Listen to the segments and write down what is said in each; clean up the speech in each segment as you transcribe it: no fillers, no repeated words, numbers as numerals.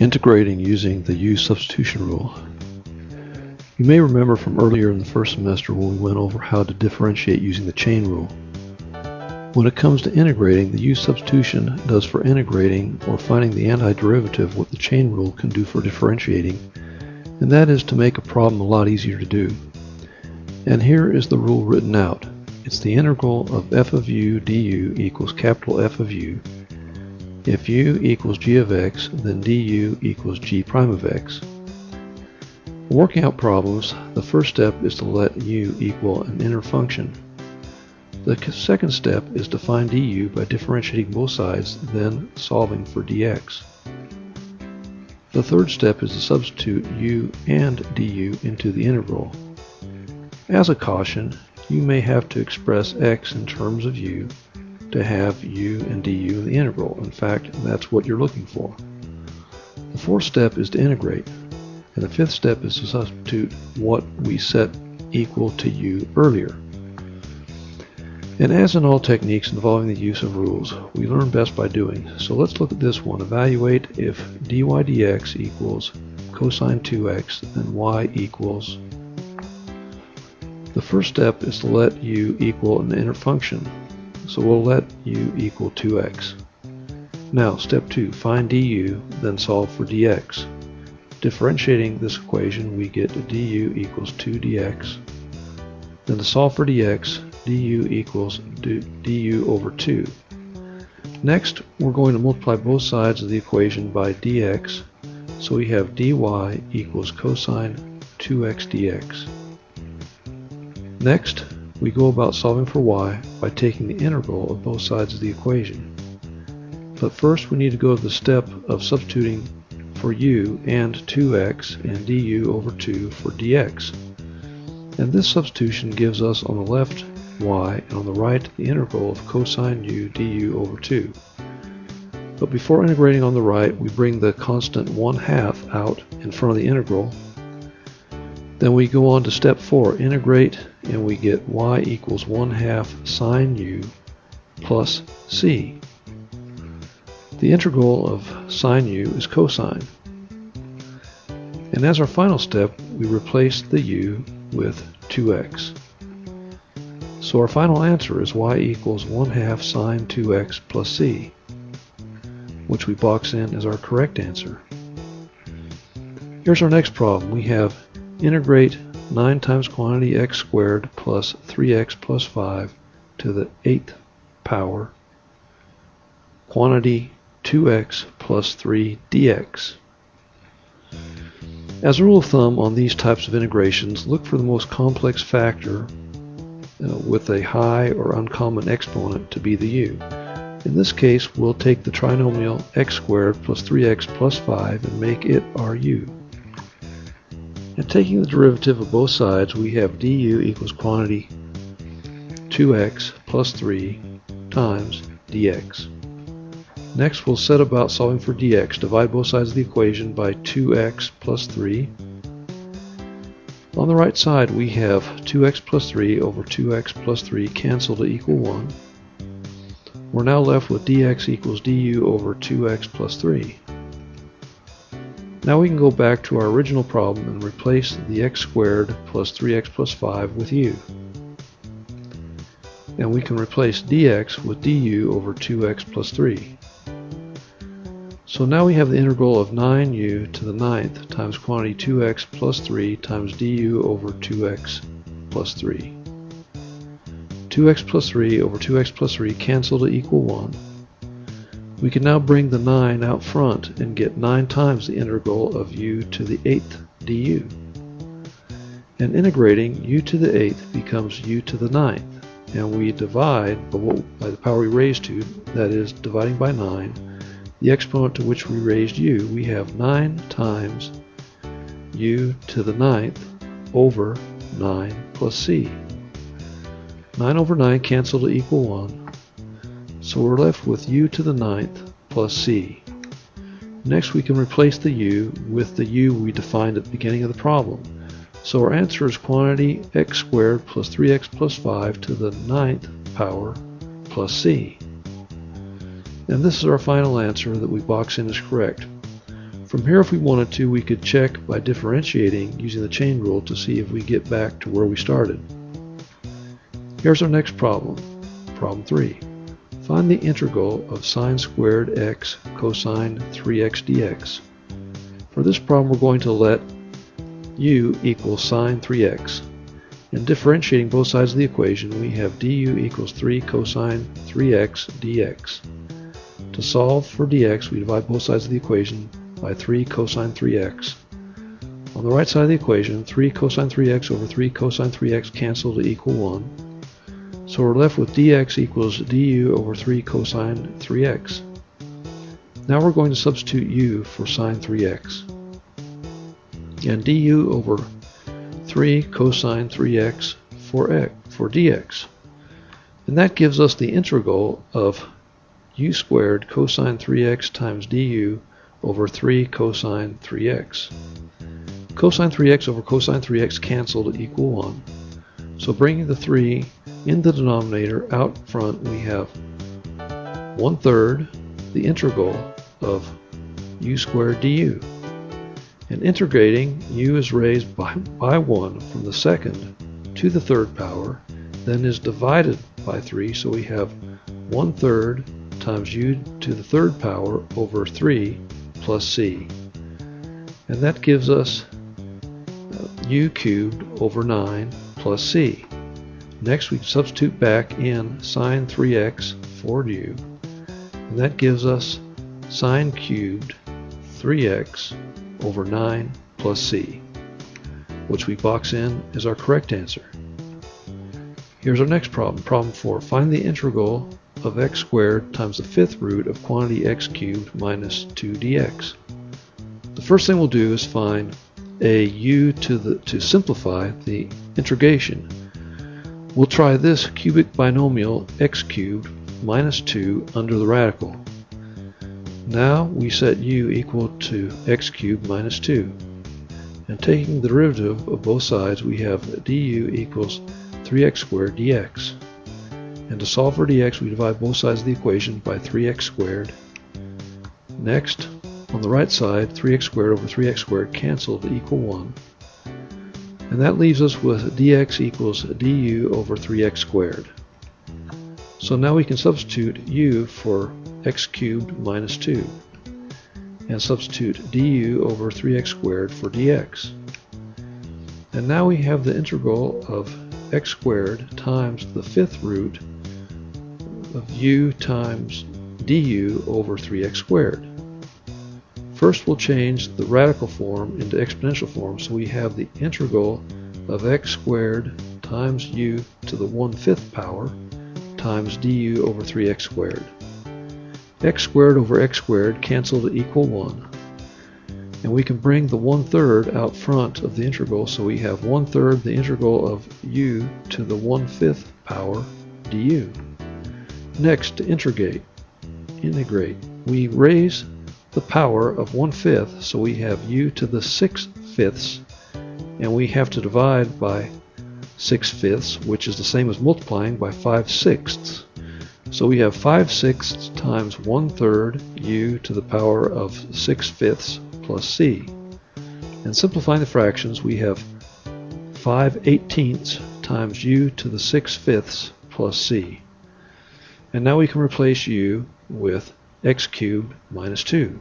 Integrating using the U-Substitution rule. You may remember from earlier in the first semester when we went over how to differentiate using the chain rule. When it comes to integrating, the U-Substitution does for integrating or finding the antiderivative what the chain rule can do for differentiating, and that is to make a problem a lot easier to do. And here is the rule written out. It's the integral of f of u du equals capital F of u. If u equals g of x, then du equals g prime of x. For working out problems, the first step is to let u equal an inner function. The second step is to find du by differentiating both sides, then solving for dx. The third step is to substitute u and du into the integral. As a caution, you may have to express x in terms of u to have u and du in the integral. In fact, that's what you're looking for. The fourth step is to integrate, and the fifth step is to substitute what we set equal to u earlier. And as in all techniques involving the use of rules, we learn best by doing. So let's look at this one. Evaluate if dy dx equals cosine 2x, then y equals. The first step is to let u equal an inner function. So we'll let u equal 2x. Now, step 2, find du, then solve for dx. Differentiating this equation, we get du equals 2dx. Then to solve for dx, du equals du over 2. Next, we're going to multiply both sides of the equation by dx, so we have dy equals cosine 2x dx. Next, we go about solving for y by taking the integral of both sides of the equation. But first we need to go to the step of substituting for u and 2x and du over 2 for dx. And this substitution gives us on the left y and on the right the integral of cosine u du over 2. But before integrating on the right, we bring the constant 1/2 out in front of the integral. Then we go on to step 4, integrate, and we get y equals 1/2 sine u plus c. The integral of sine u is cosine. And as our final step, we replace the u with 2x. So our final answer is y equals 1/2 sine 2x plus c, which we box in as our correct answer. Here's our next problem. We have integrate 9 times quantity x squared plus 3x plus 5 to the 8th power quantity 2x plus 3 dx. As a rule of thumb on these types of integrations, look for the most complex factor with a high or uncommon exponent to be the u. In this case, we'll take the trinomial x squared plus 3x plus 5 and make it our u. And taking the derivative of both sides, we have du equals quantity 2x plus 3 times dx. Next, we'll set about solving for dx. Divide both sides of the equation by 2x plus 3. On the right side, we have 2x plus 3 over 2x plus 3 cancel to equal 1. We're now left with dx equals du over 2x plus 3. Now we can go back to our original problem and replace the x squared plus 3x plus 5 with u. And we can replace dx with du over 2x plus 3. So now we have the integral of 9u to the 9th times quantity 2x plus 3 times du over 2x plus 3. 2x plus 3 over 2x plus 3 cancel to equal 1. We can now bring the 9 out front and get 9 times the integral of u to the 8th du. And integrating, u to the 8th becomes u to the 9th. And we divide by the power we raised to, that is, dividing by 9, the exponent to which we raised u. We have 9 times u to the 9th over 9 plus c. 9 over 9 cancel to equal 1. So we're left with u to the 9th plus c. Next we can replace the u with the u we defined at the beginning of the problem. So our answer is quantity x squared plus 3x plus 5 to the 9th power plus c. And this is our final answer that we box in as correct. From here, if we wanted to, we could check by differentiating using the chain rule to see if we get back to where we started. Here's our next problem. Problem 3. Find the integral of sine squared x cosine 3x dx. For this problem, we're going to let u equal sine 3x. And differentiating both sides of the equation, we have du equals 3 cosine 3x dx. To solve for dx, we divide both sides of the equation by 3 cosine 3x. On the right side of the equation, 3 cosine 3x over 3 cosine 3x cancel to equal 1. So we're left with dx equals du over 3 cosine 3x. Now we're going to substitute u for sine 3x. And du over 3 cosine 3x for dx. And that gives us the integral of u squared cosine 3x times du over 3 cosine 3x. Cosine 3x over cosine 3x cancel to equal 1. So bringing the 3 in the denominator out front, we have 1/3 the integral of u squared du. And integrating, u is raised by 1 from the second to the third power, then is divided by 3, so we have 1/3 times u to the third power over 3 plus c. And that gives us u cubed over 9 plus c. Next we substitute back in sine 3x for u, and that gives us sine cubed 3x over 9 plus c, which we box in as our correct answer. Here's our next problem, problem 4. Find the integral of x squared times the fifth root of quantity x cubed minus 2 dx. The first thing we'll do is find a u to simplify the integration. We'll try this cubic binomial x cubed minus 2 under the radical. Now we set u equal to x cubed minus 2. And taking the derivative of both sides, we have du equals 3x squared dx. And to solve for dx, we divide both sides of the equation by 3x squared. Next, on the right side, 3x squared over 3x squared cancel to equal 1. And that leaves us with dx equals du over 3x squared. So now we can substitute u for x cubed minus 2 and substitute du over 3x squared for dx. And now we have the integral of x squared times the fifth root of u times du over 3x squared. First we'll change the radical form into exponential form, so we have the integral of x squared times u to the 1/5 power times du over 3x squared. X squared over x squared cancel to equal 1. And we can bring the 1/3 out front of the integral, so we have 1/3 the integral of u to the 1/5 power du. Next, to integrate, we raise the power of 1/5, so we have u to the 6/5, and we have to divide by 6/5, which is the same as multiplying by 5/6. So we have 5/6 times 1/3 u to the power of 6/5 plus c. And simplifying the fractions, we have 5/18 times u to the 6/5 plus c. And now we can replace u with x cubed minus 2.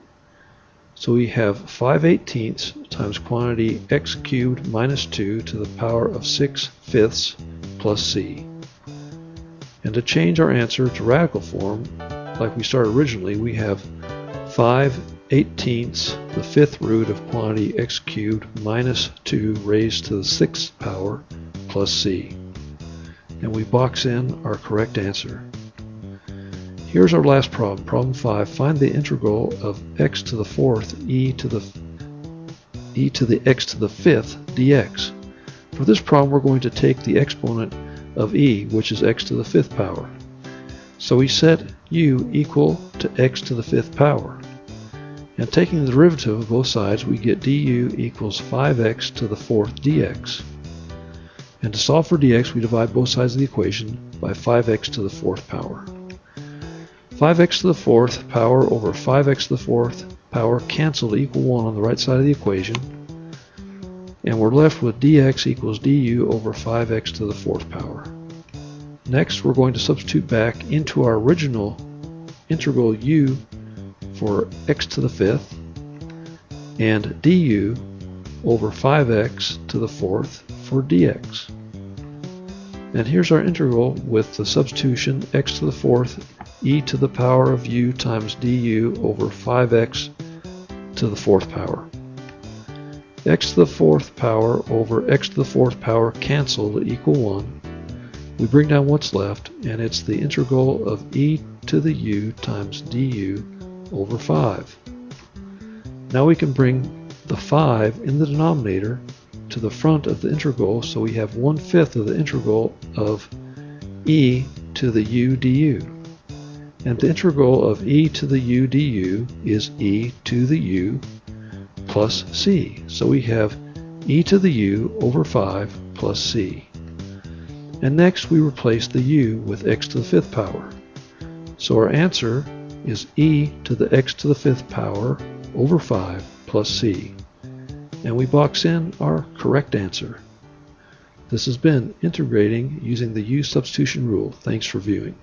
So we have 5/18 times quantity x cubed minus 2 to the power of 6/5 plus c. And to change our answer to radical form, like we started originally, we have 5/18 the fifth root of quantity x cubed minus 2 raised to the 6th power plus c. And we box in our correct answer. Here's our last problem, problem 5. Find the integral of x to the 4th e to the x to the 5th dx. For this problem, we're going to take the exponent of e, which is x to the 5th power. So we set u equal to x to the 5th power. And taking the derivative of both sides, we get du equals 5x to the 4th dx. And to solve for dx, we divide both sides of the equation by 5x to the 4th power. 5x to the 4th power over 5x to the 4th power cancel to equal 1 on the right side of the equation, and we're left with dx equals du over 5x to the 4th power. Next, we're going to substitute back into our original integral u for x to the 5th and du over 5x to the 4th for dx. And here's our integral with the substitution x to the 4th e to the power of u times du over 5x to the 4th power. X to the 4th power over x to the 4th power cancel to equal 1. We bring down what's left, and it's the integral of e to the u times du over 5. Now we can bring the 5 in the denominator to the front of the integral, so we have 1/5 of the integral of e to the u du. And the integral of e to the u du is e to the u plus c. So we have e to the u over 5 plus c. And next we replace the u with x to the 5th power. So our answer is e to the x to the 5th power over 5 plus c. And we box in our correct answer. This has been integrating using the U-Substitution rule. Thanks for viewing.